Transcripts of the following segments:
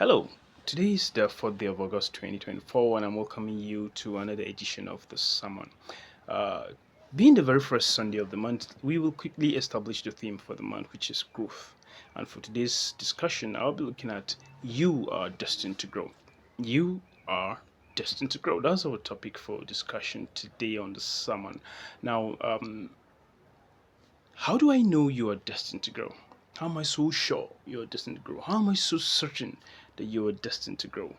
Hello, today is the 4th day of August 2024, and I'm welcoming you to another edition of the Sermon. Uh, Being the very first Sunday of the month, we will quickly establish the theme for the month, which is growth. And for today's discussion, I'll be looking at you are destined to grow. You are destined to grow. That's our topic for discussion today on the Sermon. Now, how do I know you are destined to grow? How am I so sure you are destined to grow? How am I so certain that you are destined to grow?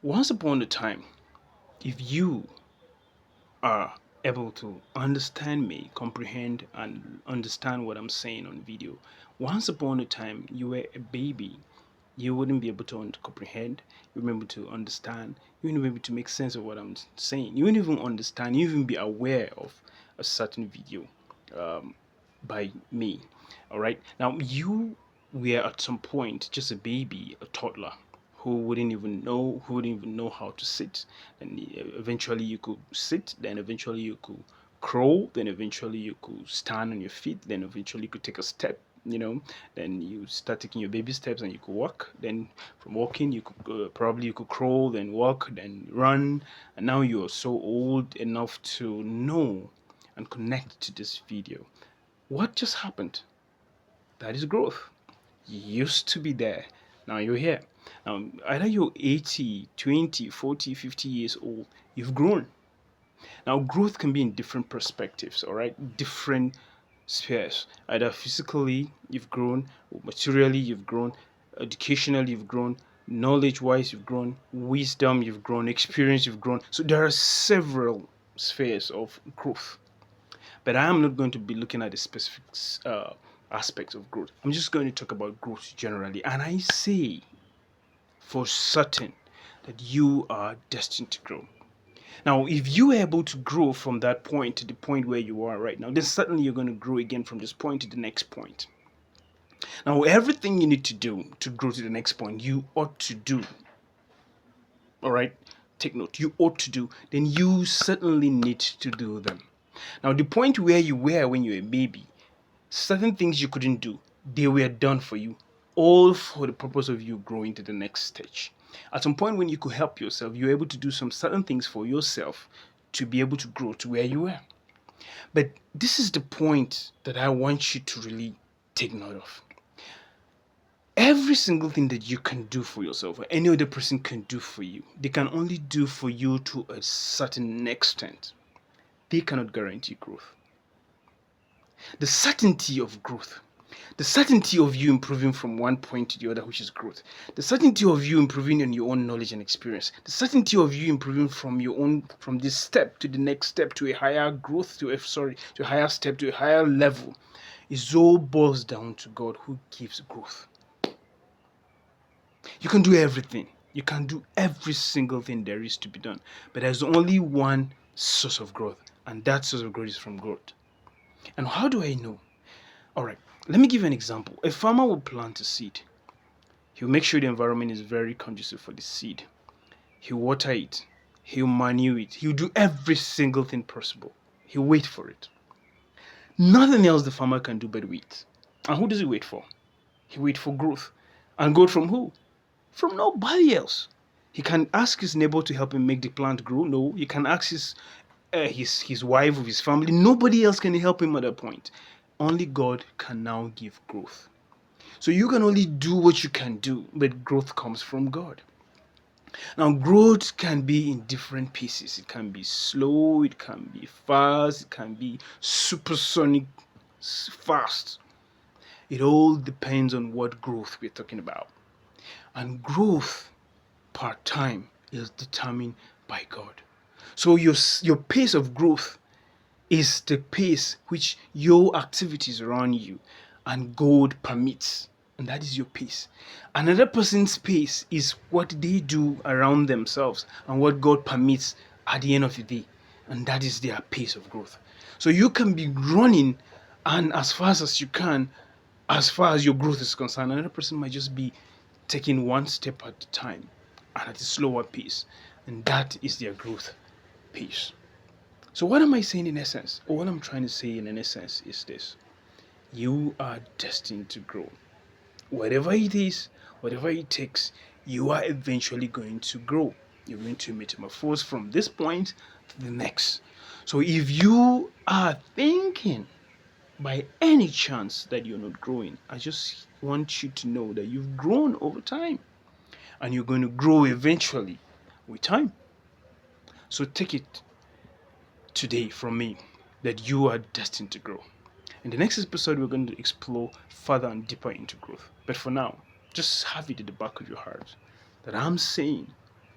Once upon a time, if you are able to understand me, comprehend, and understand what I'm saying on video, once upon a time you were a baby, you wouldn't be able to comprehend, you wouldn't be able to understand, you wouldn't be able to make sense of what I'm saying. You wouldn't even understand, you wouldn't even be aware of a certain video um, by me. All right. Now, you were at some point just a baby, a toddler, who wouldn't even know how to sit. And eventually you could sit, then eventually you could crawl, then eventually you could stand on your feet, then eventually you could take a step, then you start taking your baby steps and you could walk. Then from walking you could probably you could crawl, then walk, then run, and now you're so old enough to know and connect to this video. What just happened? That is growth. You used to be there. Now you're here. Now, either you're 80, 20, 40, 50 years old, you've grown. Now, growth can be in different perspectives, all right? Different spheres. Either physically, you've grown, materially, you've grown, educationally, you've grown, knowledge wise, you've grown, wisdom, you've grown, experience, you've grown. So, there are several spheres of growth. But I am not going to be looking at the specific aspects of growth. I'm just going to talk about growth generally. And I say for certain that you are destined to grow. Now, if you are able to grow from that point to the point where you are right now, then certainly you're going to grow again from this point to the next point. Now, everything you need to do to grow to the next point, you ought to do. All right? Take note, you ought to do, then you certainly need to do them. Now, the point where you were when you were a baby, certain things you couldn't do, they were done for you, all for the purpose of you growing to the next stage. At some point when you could help yourself, you were able to do some certain things for yourself to be able to grow to where you were. But this is the point that I want you to really take note of. Every single thing that you can do for yourself or any other person can do for you, they can only do for you to a certain extent. They cannot guarantee growth. The certainty of growth, the certainty of you improving from one point to the other, which is growth, the certainty of you improving in your own knowledge and experience, the certainty of you improving from this step to the next step to a higher growth, to a higher step, to a higher level, is all boils down to God who gives growth. You can do everything. You can do every single thing there is to be done. But there's only one source of growth, and that source of growth is from God. And how do I know? All right, let me give you an example. A farmer will plant a seed. He'll make sure the environment is very conducive for the seed. He'll water it. He'll manure it. He'll do every single thing possible. He'll wait for it. Nothing else the farmer can do but wait. And who does he wait for? He waits for growth. And growth from who? From nobody else. He can ask his neighbor to help him make the plant grow. No, he can ask his wife or his family. Nobody else can help him at that point. Only God can now give growth. So you can only do what you can do, but growth comes from God. Now, growth can be in different pieces. It can be slow, it can be fast, it can be supersonic fast. It all depends on what growth we're talking about. And growth per time is determined by God. So your pace of growth is the pace which your activities around you and God permits. And that is your pace. Another person's pace is what they do around themselves and what God permits at the end of the day. And that is their pace of growth. So you can be running and as fast as you can, as far as your growth is concerned. Another person might just be taking one step at a time and at a slower pace. And that is their growth pace. So what am I saying in essence? Or what I'm trying to say in essence is this. You are destined to grow. whatever it is, whatever it takes, you are eventually going to grow. You're going to metamorphose from this point to the next. So if you are thinking by any chance that you're not growing, I just want you to know that you've grown over time and you're going to grow eventually with time. So take it today from me that you are destined to grow. In the next episode, we're going to explore further and deeper into growth. But for now, just have it at the back of your heart that I'm saying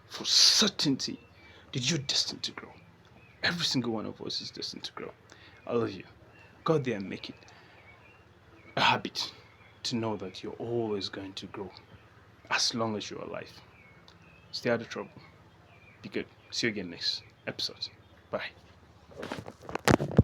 for certainty that you're destined to grow. Every single one of us is destined to grow. I love you. Go out there and make it a habit to know that you're always going to grow as long as you're alive. Stay out of trouble. Be good. See you again next episode. Bye.